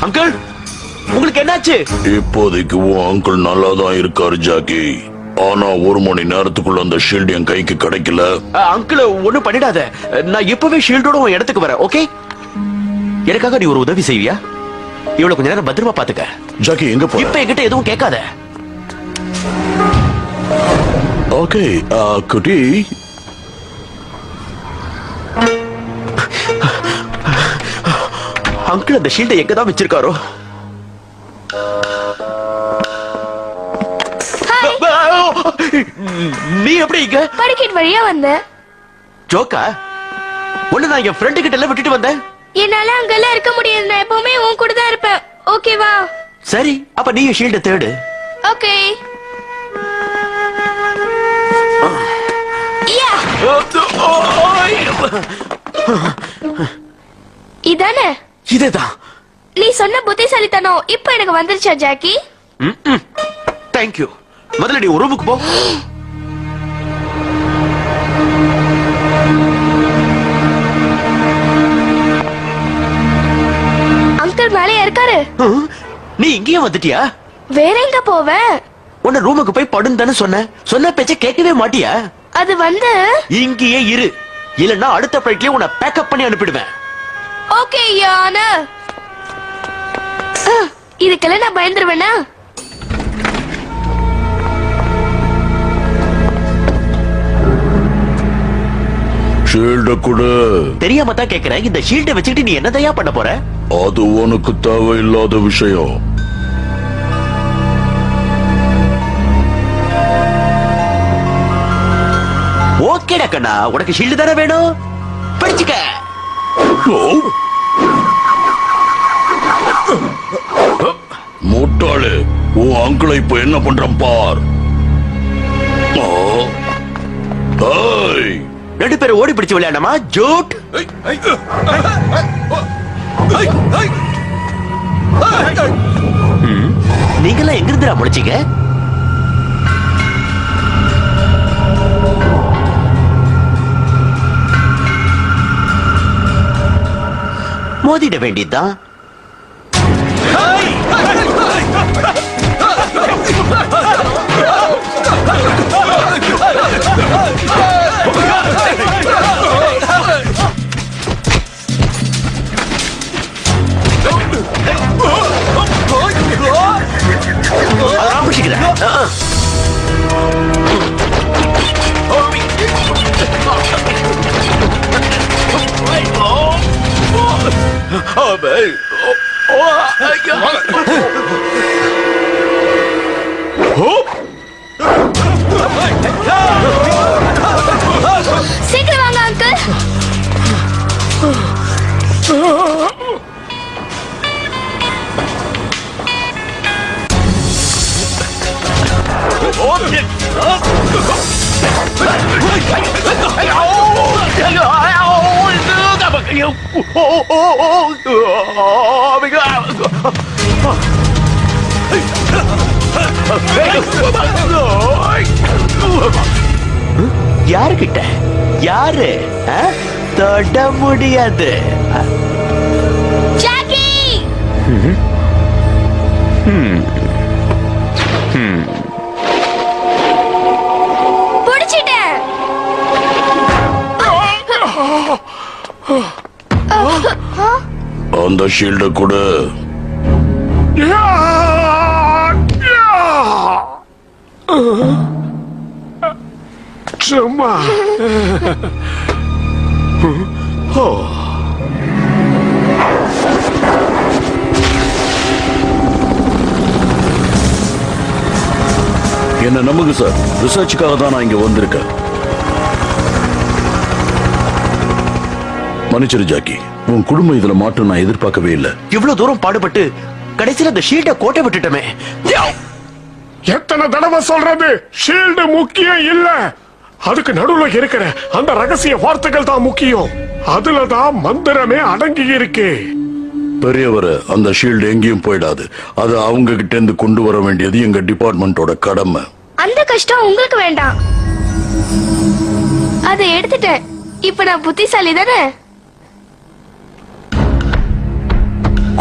Uncle, உங்களுக்கு என்னாச்சு? இப்போதைக்கு உன் அங்கிள் நல்லா தான் இருக்காரு ஜாக்கி. ஆனா 1 மணி நேரத்துக்குள்ள அந்த ஷீல்டு என் கைக்கு கிடைக்கல. அங்கிள் ஒண்ணும் பண்ணிடாத. நான் இப்பவே ஷீல்டோட உன் இடத்துக்கு வரேன். ஓகே? எனக்காக நீ ஒரு உதவி செய்வியா? இவ்வளவு கொஞ்ச நேரம் பத்திரமா பாத்துக்க. ஜாக்கி எங்க போ? இப்ப என்கிட்ட எதுவும் கேட்காத. ஓகே குட்டி. அங்கிள் அந்த ஷீல்டை எங்க தான் வச்சிருக்காரோ? நீ எப்படி இங்க? படிக்கட் வழியா வந்த. ஜோக்கா? ஒண்ணு நான் என் ஃப்ரெண்டு கிட்ட எல்லாம் விட்டுட்டு வந்தேன். என்னால அங்கெல்லாம் இருக்க முடியாது. நான் எப்பவுமே உன் கூட தான் இருப்பேன். ஓகேவா? சரி, அப்ப நீ ஷீல்டை தேடு. ஓகே. இதானே? இதேதான். நீ சொன்ன புத்திசாலித்தனம் இப்ப எனக்கு வந்துருச்சா ஜாக்கி? தேங்க்யூ. முதல்ல நீ ரூமுக்கு போ. அங்கிள் மேலே இருக்காரு. நீ இங்கேயும் வந்துட்டியா? வேற எங்க போவ? உன்ன ரூமுக்கு போய் படுன்னு தானே சொன்ன பேச்ச கேட்கவே மாட்டியா? அது வந்து இங்கேயே இரு, இல்லன்னா அடுத்த ஃபிளைட்லயே உன்னை பேக்கப் பண்ணி அனுப்பிடுவேன். ஓகே யான. இதுக்கெல்லாம் நான் பயந்துருவேனா? ஷீல்ட கூட தெரியாம தான் கேக்குறேன். இந்த ஷீல்டை வச்சுக்கிட்டு நீ என்னதையா பண்ண போற? அது உனக்கு தேவையில்லாத விஷயம். ஓகேடா கண்ணா, உனக்கு ஷீல்டு தானே வேணும், படிச்சுக்க. முட்டாளு, உன் அங்கிளை இப்ப என்ன பண்றான் பார். ரெண்டு பேரும் ஓடி பிடிச்சு விளையாடமா? ஜூட். நீங்களாம் எங்க இருந்துடா முடிச்சீங்க? மோதிட வேண்டியதுதான். சீக்கிரம் வாங்க அங்கிள். யாருக்கிட்ட? யாரு? தொட முடியாது. ஜாக்கி! புடிச்சிட்டேன். அந்த ஷீல்ட கூட. சும்மா என்ன நம்புங்க சார், ரிசர்ச்சுக்காக தான் நான் இங்க வந்திருக்கேன். மன்னிச்சிரு ஜாக்கி, உன் குடும்பம் இதுல மாட்டும் நான் எதிர்பார்க்கவே இல்லை. இவ்வளவு தூரம் பாடுபட்டு கடைசியில் அந்த ஷீல்ட கோட்டை விட்டுட்டமே. எத்தனை தடவை சொல்றது, ஷீல்டு முக்கியம் இல்ல, அதுக்கு நடுவுல இருக்கிற அந்த ரகசிய வார்த்தைகள் தான் முக்கியம். அதுலதான் மந்திரமே அடங்கி இருக்கு. பெரியவர, அந்த ஷீல்டு எங்கேயும் போயிடாது. அது அவங்க கிட்ட இருந்து கொண்டு வர வேண்டியது எங்க டிபார்ட்மெண்டோட கடமை. அந்த கஷ்டம் உங்களுக்கு வேண்டாம். அதை எடுத்துட்டேன். இப்ப நான் புத்திசாலி தானே?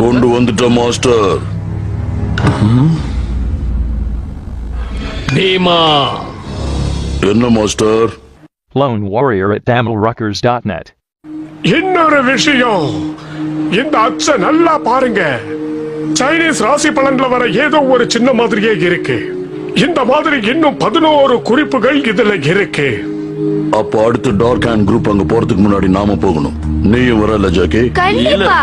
கொண்டு வந்துட்ட மாஸ்டர். பீமா, என்ன master? Lone Warrior at tamilruckers.net. இன்னொரு விஷயம், இந்த அச்ச நல்லா பாருங்க. சைனீஸ் ராசி பலன்ல வர ஏதோ ஒரு சின்ன மாதிரியே இருக்கு. இந்த மாதிரி இன்னும் 11 குறிப்புகள் இதுல இருக்கு. அப்ப அடுத்து டார்க் ஹேண்ட் குரூப் அங்க போறதுக்கு முன்னாடி நாம போகணும். நீயும் வரல ஜாக்கி? கண்டிப்பா